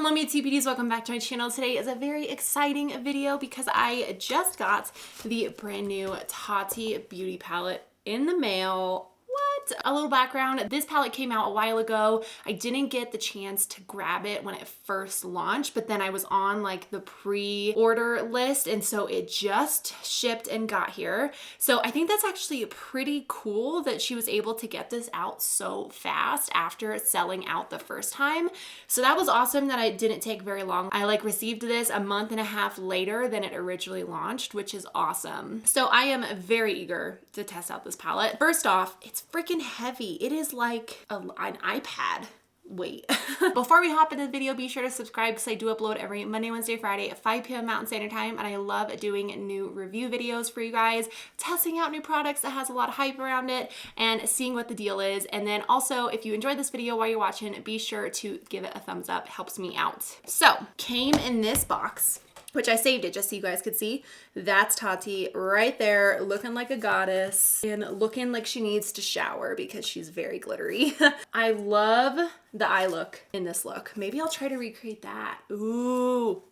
Hello me beauties, welcome back to my channel. Today is a very exciting video because I just got the brand new Tati beauty palette in the mail. What? A little background. This palette came out a while ago. I didn't get the chance to grab it when it first launched, but then I was on like the pre-order list and so it just shipped and got here. So I think that's actually pretty cool that she was able to get this out so fast after selling out the first time. So that was awesome that it didn't take very long. I received this a month and a half later than it originally launched, which is awesome. So I am very eager to test out this palette. First off, it's freaking heavy. It is like an iPad weight. Before we hop into the video, be sure to subscribe because I do upload every Monday, Wednesday, Friday at 5 p.m. Mountain Standard Time, and I love doing new review videos for you guys, testing out new products that has a lot of hype around it and seeing what the deal is. And then also, if you enjoyed this video while you're watching, be sure to give it a thumbs up. It helps me out. So, came in this box, which I saved it just so you guys could see. That's Tati right there, looking like a goddess and looking like she needs to shower because she's very glittery. I love the eye look in this look. Maybe I'll try to recreate that. Ooh,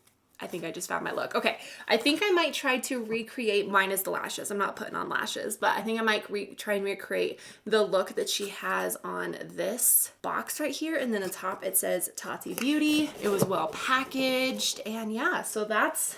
I think I just found my look. Okay, I think I might try to recreate, minus the lashes. I'm not putting on lashes, but I think I might try and recreate the look that she has on this box right here. And then on top it says Tati Beauty. It was well packaged. And yeah, so that's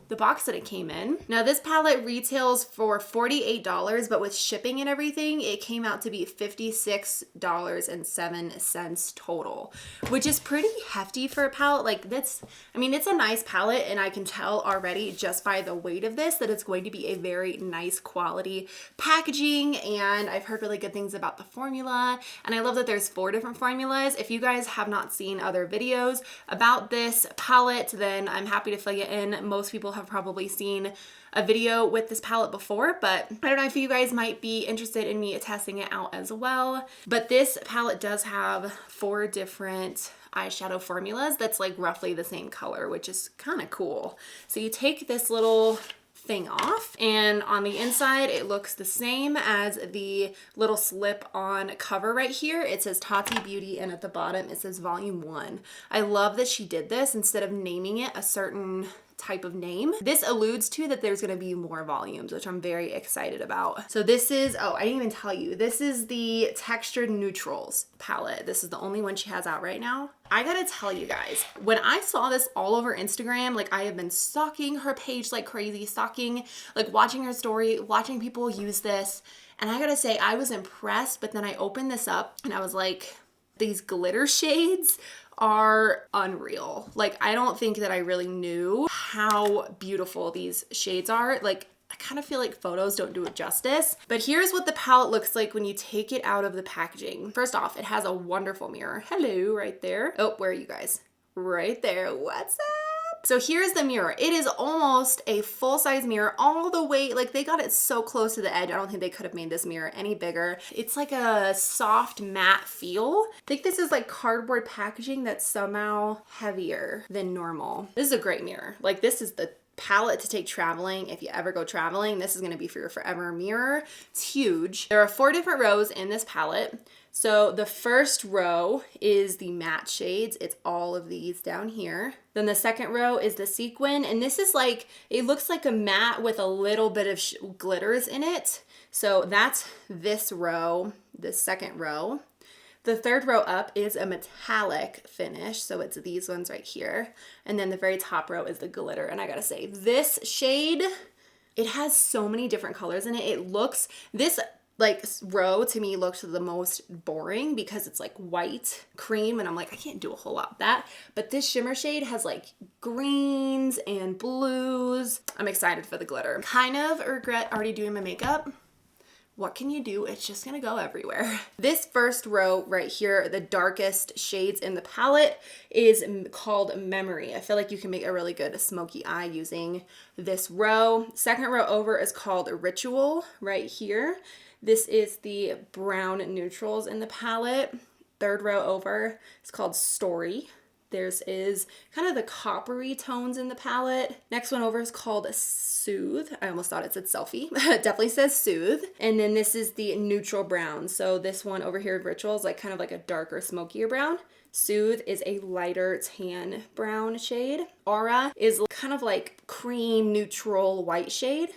the box that it came in. Now this palette retails for $48, but with shipping and everything, it came out to be $56.07 total, which is pretty hefty for a palette. Like that's, I mean, it's a nice palette and I can tell already just by the weight of this that it's going to be a very nice quality packaging. And I've heard really good things about the formula. And I love that there's 4 different formulas. If you guys have not seen other videos about this palette, then I'm happy to fill you in. Most people have probably seen a video with this palette before, but I don't know if you guys might be interested in me testing it out as well. But this palette does have 4 different eyeshadow formulas that's like roughly the same color, which is kind of cool. So you take this little thing off and on the inside it looks the same as the little slip on cover right here. It says Tati Beauty and at the bottom it says volume 1. I love that she did this instead of naming it a certain type of name. This alludes to that there's going to be more volumes, which I'm very excited about. So this is, oh, I didn't even tell you, this is the Textured Neutrals palette. This is the only one she has out right now. I gotta tell you guys, when I saw this all over Instagram, like I have been stalking her page like crazy, like watching her story, watching people use this, and I gotta say I was impressed, but then I opened this up and I was like, these glitter shades are unreal. Like I don't think that I really knew how beautiful these shades are. Like I kind of feel like photos don't do it justice, but here's what the palette looks like when you take it out of the packaging. First off, it has a wonderful mirror. Hello, right there. Oh, where are you guys? Right there. What's up? So here's the mirror. It is almost a full-size mirror all the way, like they got it so close to the edge. I don't think they could have made this mirror any bigger. It's like a soft matte feel. I think this is like cardboard packaging that's somehow heavier than normal. This is a great mirror. Like this is the palette to take traveling. If you ever go traveling, this is going to be for your forever mirror. It's huge. There are 4 different rows in this palette. So the first row is the matte shades. It's all of these down here. Then the second row is the sequin. And this is like, it looks like a matte with a little bit of glitters in it. So that's this row, the second row. The third row up is a metallic finish, so it's these ones right here. And then the very top row is the glitter. And I gotta say, this shade, it has so many different colors in it. It looks, this like row to me looks the most boring because it's like white cream and I'm like, I can't do a whole lot with that. But this shimmer shade has like greens and blues. I'm excited for the glitter. Kind of regret already doing my makeup. What can you do? It's just gonna go everywhere. This first row right here, the darkest shades in the palette, is called Memory. I feel like you can make a really good smoky eye using this row. Second row over is called Ritual right here. This is the brown neutrals in the palette. Third row over is called Story. There's is kind of the coppery tones in the palette. Next one over is called Soothe. I almost thought it said Selfie. It definitely says Soothe. And then this is the neutral brown. So this one over here, Ritual, is like kind of like a darker, smokier brown. Soothe is a lighter tan brown shade. Aura is kind of like cream neutral white shade.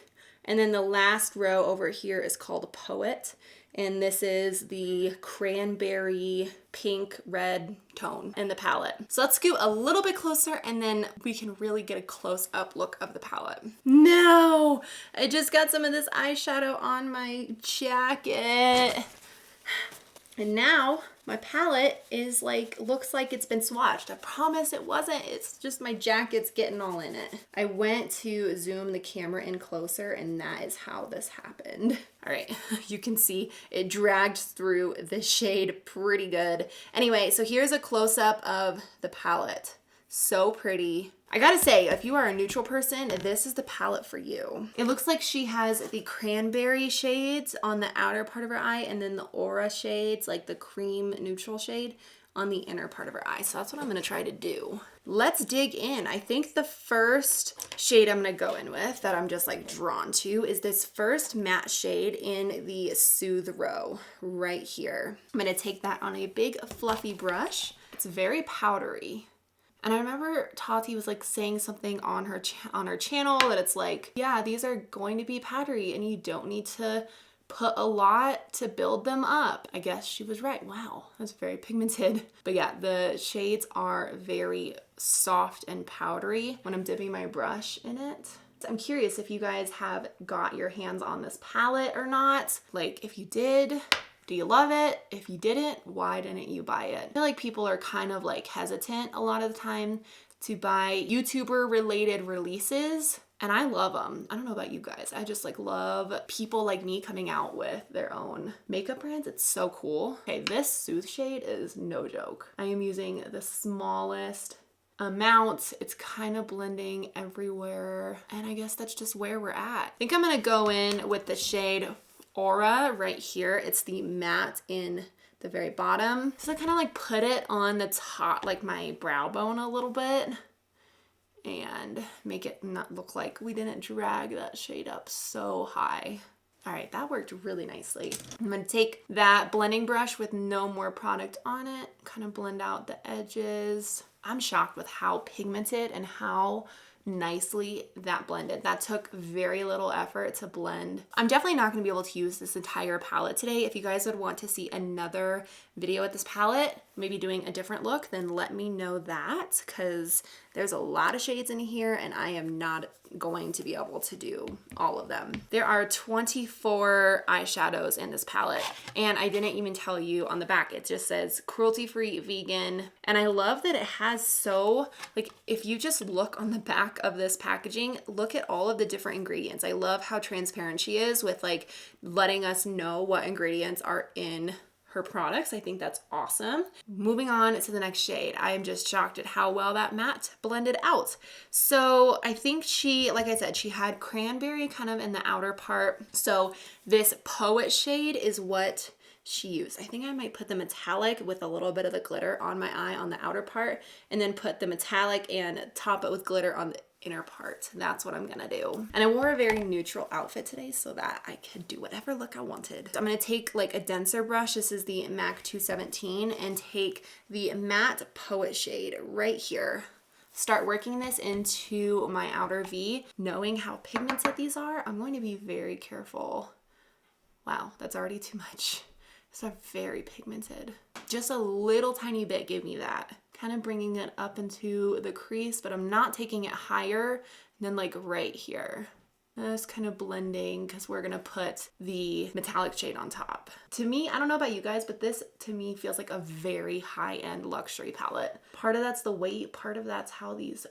And then the last row over here is called Poet. And this is the cranberry pink red tone in the palette. So let's scoot a little bit closer and then we can really get a close up look of the palette. No, I just got some of this eyeshadow on my jacket. And now my palette is like, looks like it's been swatched. I promise it wasn't. It's just my jacket's getting all in it. I went to zoom the camera in closer and that is how this happened. All right, you can see it dragged through the shade pretty good. Anyway, so here's a close up of the palette. So pretty. I gotta say, if you are a neutral person, this is the palette for you. It looks like she has the cranberry shades on the outer part of her eye and then the aura shades, like the cream neutral shade, on the inner part of her eye. So that's what I'm gonna try to do. Let's dig in. I think the first shade I'm gonna go in with that I'm just like drawn to is this first matte shade in the Soothe row right here. I'm gonna take that on a big fluffy brush. It's very powdery. And I remember Tati was like saying something on her channel that it's like, yeah, these are going to be powdery and you don't need to put a lot to build them up. I guess she was right. Wow, that's very pigmented. But yeah, the shades are very soft and powdery when I'm dipping my brush in it. I'm curious if you guys have got your hands on this palette or not. Like if you did, do you love it? If you didn't, why didn't you buy it? I feel like people are kind of like hesitant a lot of the time to buy YouTuber related releases, and I love them. I don't know about you guys. I just like love people like me coming out with their own makeup brands. It's so cool. Okay, this Soothe shade is no joke. I am using the smallest amount. It's kind of blending everywhere, and I guess that's just where we're at. I think I'm gonna go in with the shade Aura right here. It's the matte in the very bottom. So I kind of like put it on the top, like my brow bone a little bit and make it not look like we didn't drag that shade up so high. All right, that worked really nicely. I'm gonna take that blending brush with no more product on it, kind of blend out the edges. I'm shocked with how pigmented and how nicely that blended. That took very little effort to blend. I'm definitely not going to be able to use this entire palette today. If you guys would want to see another video with this palette, maybe doing a different look, then let me know that, because there's a lot of shades in here and I am not going to be able to do all of them. There are 24 eyeshadows in this palette, and I didn't even tell you on the back. It just says cruelty-free, vegan, and I love that it has so, like, if you just look on the back of this packaging, look at all of the different ingredients. I love how transparent she is with like letting us know what ingredients are in her products. I think that's awesome. Moving on to the next shade. I am just shocked at how well that matte blended out. So I think she, like I said, she had cranberry kind of in the outer part. So this Poet shade is what she used. I think I might put the metallic with a little bit of the glitter on my eye on the outer part, and then put the metallic and top it with glitter on the inner part. That's what I'm gonna do. And I wore a very neutral outfit today so that I could do whatever look I wanted. So I'm gonna take like a denser brush. This is the MAC 217, and take the matte Poet shade right here. Start working this into my outer V. Knowing how pigmented these are, I'm going to be very careful. Wow, that's already too much. These are very pigmented. Just a little tiny bit gave me that. Kind of bringing it up into the crease, but I'm not taking it higher than like right here. Just kind of blending, because we're gonna put the metallic shade on top. To me, I don't know about you guys, but this to me feels like a very high-end luxury palette. Part of that's the weight, part of that's how these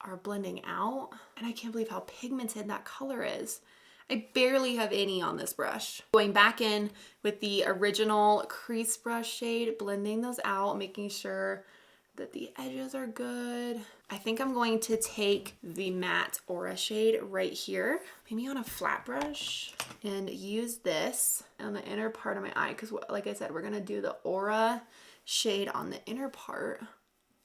are blending out. And I can't believe how pigmented that color is. I barely have any on this brush. Going back in with the original crease brush shade, blending those out, making sure that the edges are good. I think I'm going to take the matte Aura shade right here, maybe on a flat brush, and use this on the inner part of my eye, because like I said, we're gonna do the Aura shade on the inner part.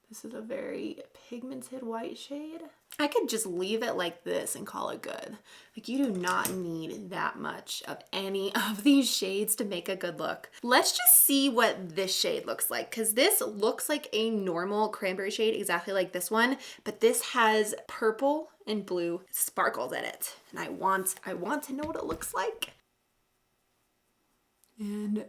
This is a very pigmented white shade. I could just leave it like this and call it good. Like, you do not need that much of any of these shades to make a good look. Let's just see what this shade looks like, because this looks like a normal cranberry shade, exactly like this one, but this has purple and blue sparkles in it. And I want to know what it looks like. And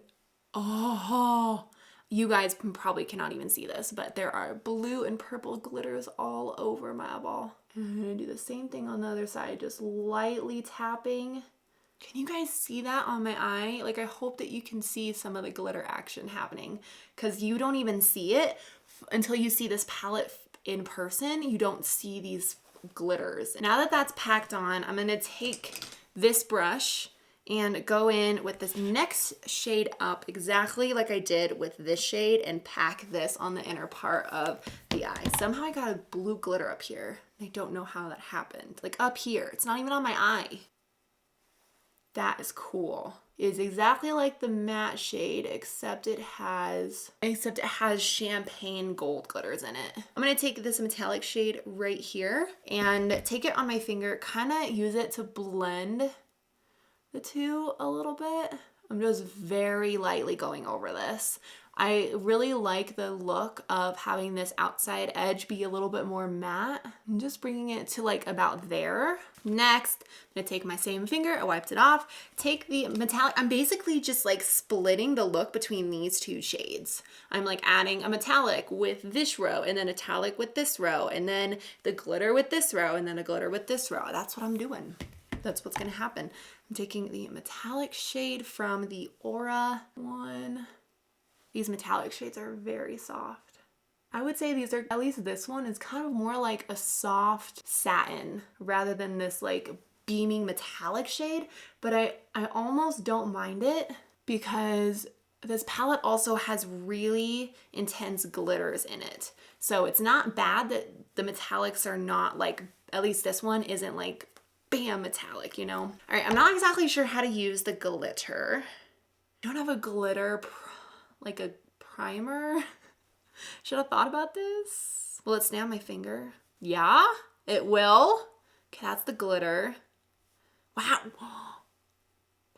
oh, you guys probably cannot even see this, but there are blue and purple glitters all over my eyeball. And I'm gonna do the same thing on the other side, just lightly tapping. Can you guys see that on my eye? Like, I hope that you can see some of the glitter action happening, because you don't even see it until you see this palette in person. You don't see these glitters. Now that that's packed on, I'm gonna take this brush and go in with this next shade up exactly like I did with this shade and pack this on the inner part of the eye. Somehow I got a blue glitter up here. I don't know how that happened. Like, up here, it's not even on my eye. That is cool. It is exactly like the matte shade, except it has champagne gold glitters in it. I'm gonna take this metallic shade right here and take it on my finger, kind of use it to blend the two a little bit. I'm just very lightly going over this. I really like the look of having this outside edge be a little bit more matte. I'm just bringing it to like about there. Next, I'm gonna take my same finger, I wiped it off, take the metallic, I'm basically just like splitting the look between these two shades. I'm like adding a metallic with this row, and then a metallic with this row, and then the glitter with this row, and then a glitter with this row. That's what I'm doing. That's what's gonna happen. I'm taking the metallic shade from the Aura one. These metallic shades are very soft. I would say these are, at least this one is kind of more like a soft satin rather than this like beaming metallic shade, but I almost don't mind it because this palette also has really intense glitters in it. So it's not bad that the metallics are not like, at least this one isn't like bam metallic, you know? All right, I'm not exactly sure how to use the glitter. I don't have a glitter, like a primer. Should have thought about this. Will it stay on my finger? Yeah, it will. Okay, that's the glitter. Wow.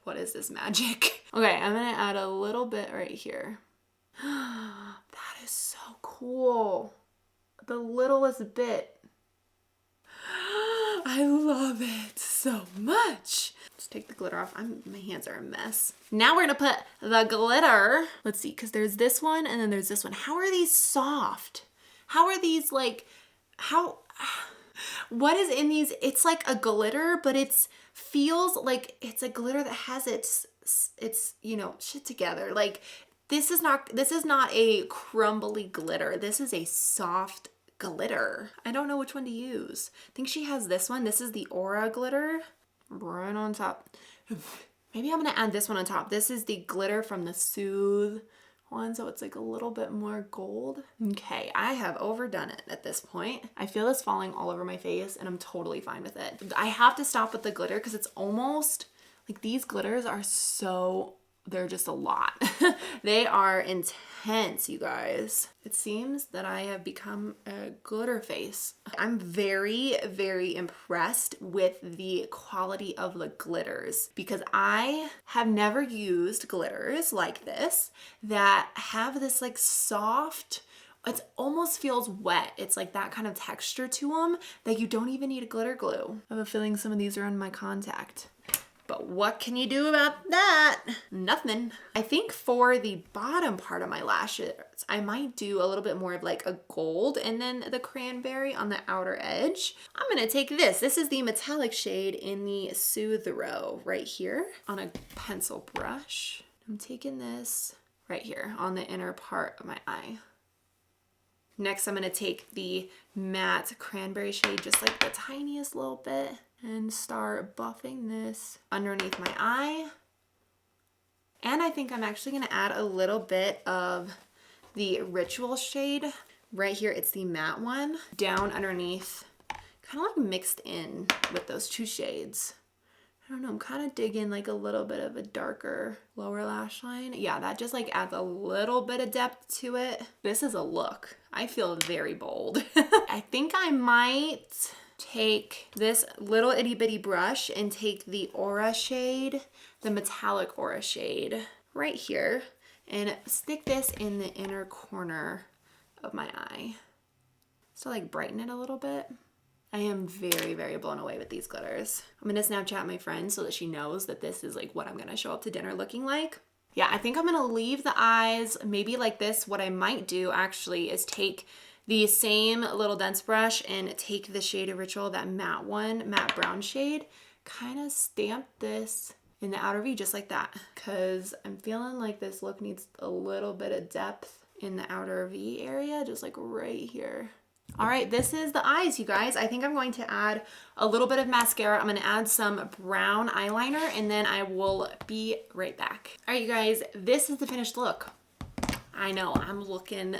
What is this magic? Okay, I'm gonna add a little bit right here. That is so cool. The littlest bit. I love it so much. Let's take the glitter off. My hands are a mess. Now we're gonna put the glitter. Let's see, because there's this one and then there's this one. How are these soft? How are these like, what is in these? It's like a glitter, but it's feels like it's a glitter that has its you know, shit together. Like, this is not a crumbly glitter. This is a soft glitter. I don't know which one to use. I think she has this one. This is the Aura glitter right on top. Maybe I'm gonna add this one on top. This is the glitter from the Soothe one, so it's like a little bit more gold. Okay, I have overdone it at this point. I feel this falling all over my face and I'm totally fine with it. I have to stop with the glitter because it's almost like these glitters are so, they're just a lot. They are intense, you guys. It seems that I have become a glitter face. I'm very, very impressed with the quality of the glitters because I have never used glitters like this that have this like soft, it almost feels wet. It's like that kind of texture to them that you don't even need a glitter glue. I have a feeling some of these are in my contact. But what can you do about that? Nothing. I think for the bottom part of my lashes, I might do a little bit more of like a gold and then the cranberry on the outer edge. I'm gonna take this. This is the metallic shade in the Soothe row right here on a pencil brush. I'm taking this right here on the inner part of my eye. Next, I'm gonna take the matte cranberry shade, just like the tiniest little bit, and start buffing this underneath my eye. And I think I'm actually gonna add a little bit of the Ritual shade right here. It's the matte one down underneath, kind of like mixed in with those two shades. I don't know, I'm kind of digging like a little bit of a darker lower lash line. Yeah, that just like adds a little bit of depth to it. This is a look. I feel very bold. I think I might take this little itty bitty brush and take the Aura shade, the metallic Aura shade right here, and stick this in the inner corner of my eye. So like brighten it a little bit. I am very, very blown away with these glitters. I'm gonna Snapchat my friend so that she knows that this is like what I'm gonna show up to dinner looking like. Yeah, I think I'm gonna leave the eyes maybe like this. What I might do actually is take the same little dense brush and take the shade of Ritual, that matte one, matte brown shade, kind of stamp this in the outer V just like that. Cause I'm feeling like this look needs a little bit of depth in the outer V area, just like right here. All right, this is the eyes, you guys. I think I'm going to add a little bit of mascara. I'm gonna add some brown eyeliner and then I will be right back. All right, you guys, this is the finished look. I know, I'm looking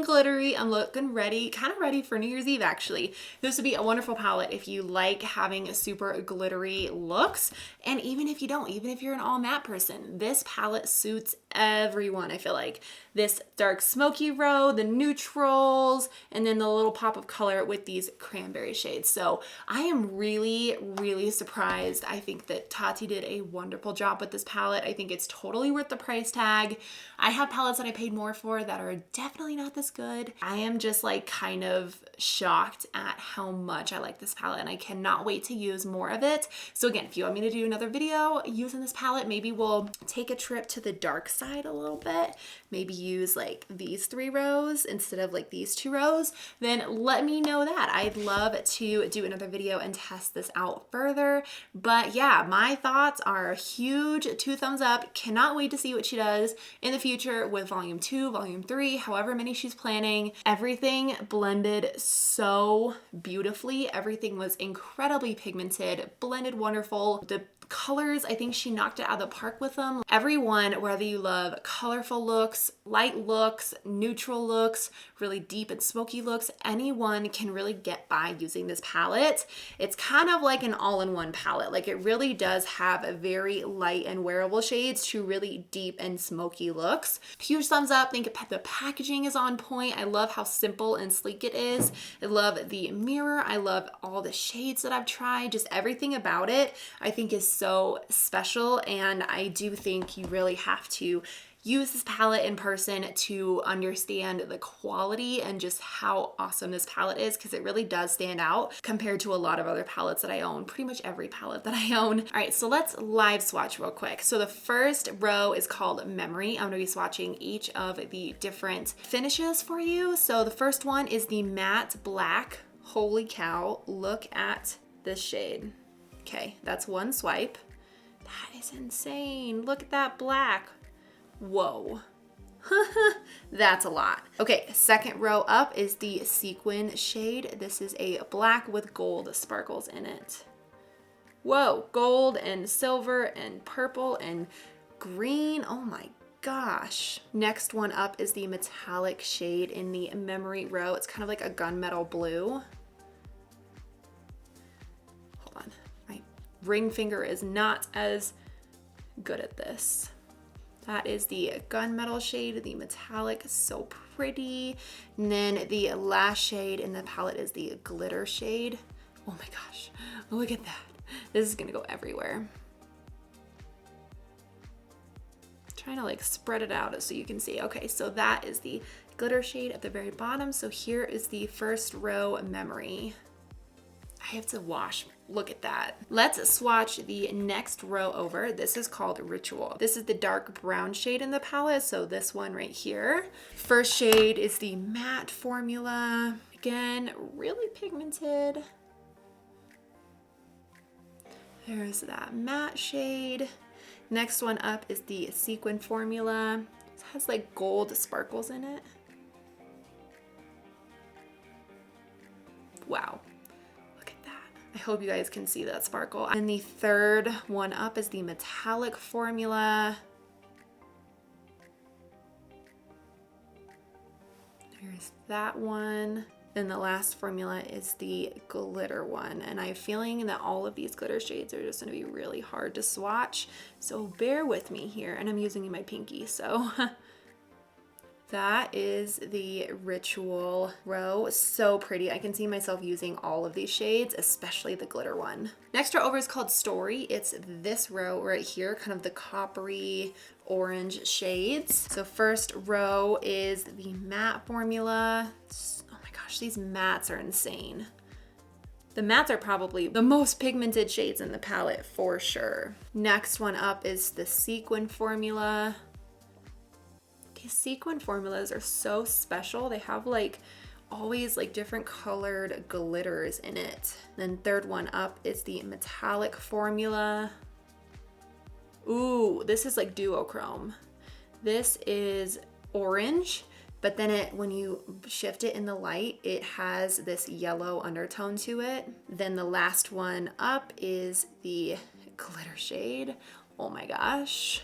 glittery. I'm looking ready, kind of ready for New Year's Eve actually. This would be a wonderful palette if you like having super glittery looks. And even if you don't, even if you're an all matte person, this palette suits everyone. I feel like this dark smoky row, the neutrals, and then the little pop of color with these cranberry shades. So I am really, really surprised. I think that Tati did a wonderful job with this palette. I think it's totally worth the price tag. I have palettes that I paid more for that are definitely not this good. I am just like kind of shocked at how much I like this palette and I cannot wait to use more of it. So again, if you want me to do another video using this palette, maybe we'll take a trip to the dark side a little bit, maybe use like these 3 rows instead of like these 2 rows, then let me know that. I'd love to do another video and test this out further. But yeah, my thoughts are huge, 2 thumbs up. Cannot wait to see what she does in the future with volume 2, volume 3, however many she's planning. Everything blended so beautifully. Everything was incredibly pigmented, blended wonderful. The colors, I think she knocked it out of the park with them. Everyone, whether you love colorful looks, light looks, neutral looks, really deep and smoky looks, anyone can really get by using this palette. It's kind of like an all-in-one palette. Like it really does have a very light and wearable shades to really deep and smoky looks. Huge thumbs up. I think the packaging is on point. I love how simple and sleek it is. I love the mirror. I love all the shades that I've tried. Just everything about it I think is so special, and I do think you really have to use this palette in person to understand the quality and just how awesome this palette is, because it really does stand out compared to a lot of other palettes that I own, pretty much every palette that I own. All right, so let's live swatch real quick. So the first row is called Memory. I'm gonna be swatching each of the different finishes for you. So the first one is the matte black. Holy cow, look at this shade. Okay, that's one swipe. That is insane. Look at that black. Whoa. That's a lot. Okay, second row up is the sequin shade. This is a black with gold sparkles in it. Whoa, gold and silver and purple and green. Oh my gosh. Next one up is the metallic shade in the Memory row. It's kind of like a gunmetal blue. Ring finger is not as good at this. That is the gunmetal shade, the metallic, so pretty. And then the last shade in the palette is the glitter shade. Oh my gosh, look at that. This is gonna go everywhere. Trying to like spread it out so you can see. Okay, so that is the glitter shade at the very bottom. So here is the first row Memory. I have to wash. Look at that. Let's swatch the next row over. This is called Ritual. This is the dark brown shade in the palette, so this one right here. First shade is the matte formula. Again, really pigmented. There's that matte shade. Next one up is the sequin formula. It has like gold sparkles in it. Wow. I hope you guys can see that sparkle. And the third one up is the metallic formula. There's that one. Then the last formula is the glitter one. And I have a feeling that all of these glitter shades are just gonna be really hard to swatch. So bear with me here. And I'm using my pinky, so. That is the Ritual row. So pretty. I can see myself using all of these shades, especially the glitter one. Next row over is called Story. It's this row right here, kind of the coppery orange shades. So first row is the matte formula. Oh my gosh, these mattes are insane. The mattes are probably the most pigmented shades in the palette for sure. Next one up is the sequin formula. These sequin formulas are so special. They have like always like different colored glitters in it. Then third one up is the metallic formula. Ooh, this is like duochrome. This is orange, but then when you shift it in the light, it has this yellow undertone to it. Then the last one up is the glitter shade. Oh my gosh.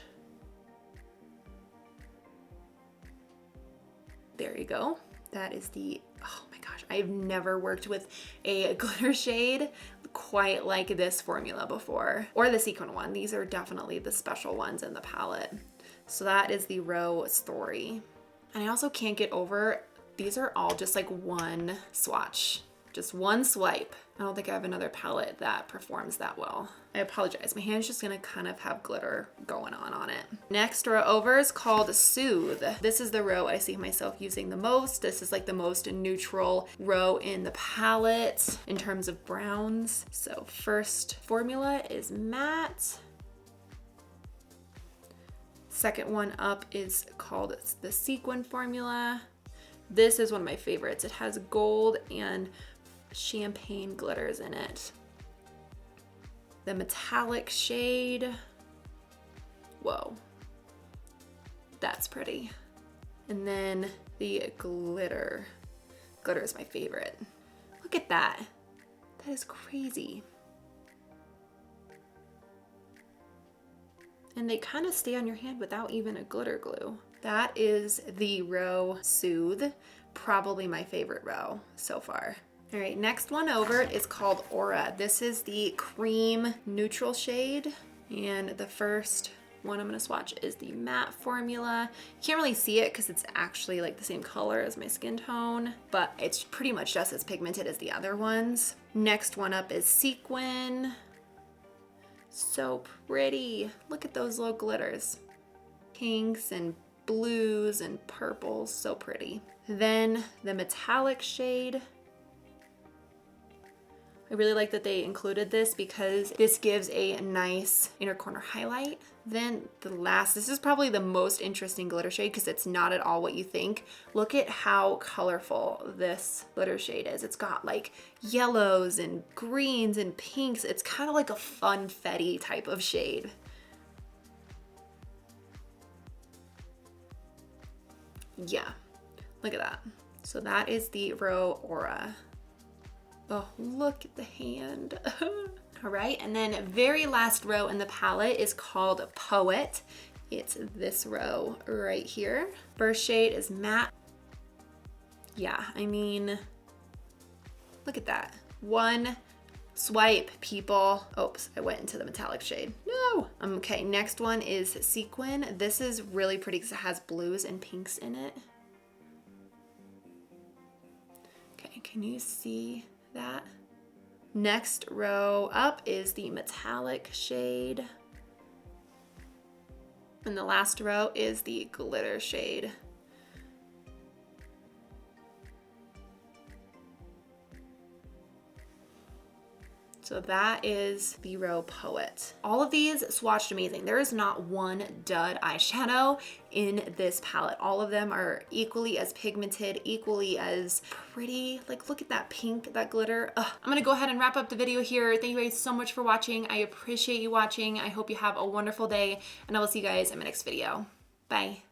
There you go. That is the, oh my gosh, I've never worked with a glitter shade quite like this formula before, or the sequin one. These are definitely the special ones in the palette. So that is the row Story. And I also can't get over, these are all just like one swatch, just one swipe. I don't think I have another palette that performs that well. I apologize, my hand's just gonna kind of have glitter going on it. Next row over is called Soothe. This is the row I see myself using the most. This is like the most neutral row in the palette in terms of browns. So first formula is matte. Second one up is called the sequin formula. This is one of my favorites. It has gold and champagne glitters in it. The metallic shade. Whoa, that's pretty. And then the glitter. Glitter is my favorite. Look at that. That is crazy. And they kind of stay on your hand without even a glitter glue. That is the row Soothe, probably my favorite row so far. All right, next one over is called Aura. This is the cream neutral shade. And the first one I'm gonna swatch is the matte formula. You can't really see it because it's actually like the same color as my skin tone, but it's pretty much just as pigmented as the other ones. Next one up is Sequin. So pretty. Look at those little glitters. Pinks and blues and purples, so pretty. Then the metallic shade. I really like that they included this because this gives a nice inner corner highlight. Then the last, this is probably the most interesting glitter shade because it's not at all what you think. Look at how colorful this glitter shade is. It's got like yellows and greens and pinks. It's kind of like a funfetti type of shade. Yeah, look at that. So that is the row Aura. Oh, look at the hand. All right, and then very last row in the palette is called Poet. It's this row right here. First shade is matte. Yeah, I mean, look at that. One swipe, people. Oops, I went into the metallic shade. No. Okay, next one is Sequin. This is really pretty because it has blues and pinks in it. Okay, can you see that? Next row up is the metallic shade. And the last row is the glitter shade. So that is the row Poet. All of these swatched amazing. There is not one dud eyeshadow in this palette. All of them are equally as pigmented, equally as pretty. Like, look at that pink, that glitter. Ugh. I'm gonna go ahead and wrap up the video here. Thank you guys so much for watching. I appreciate you watching. I hope you have a wonderful day, and I will see you guys in my next video. Bye.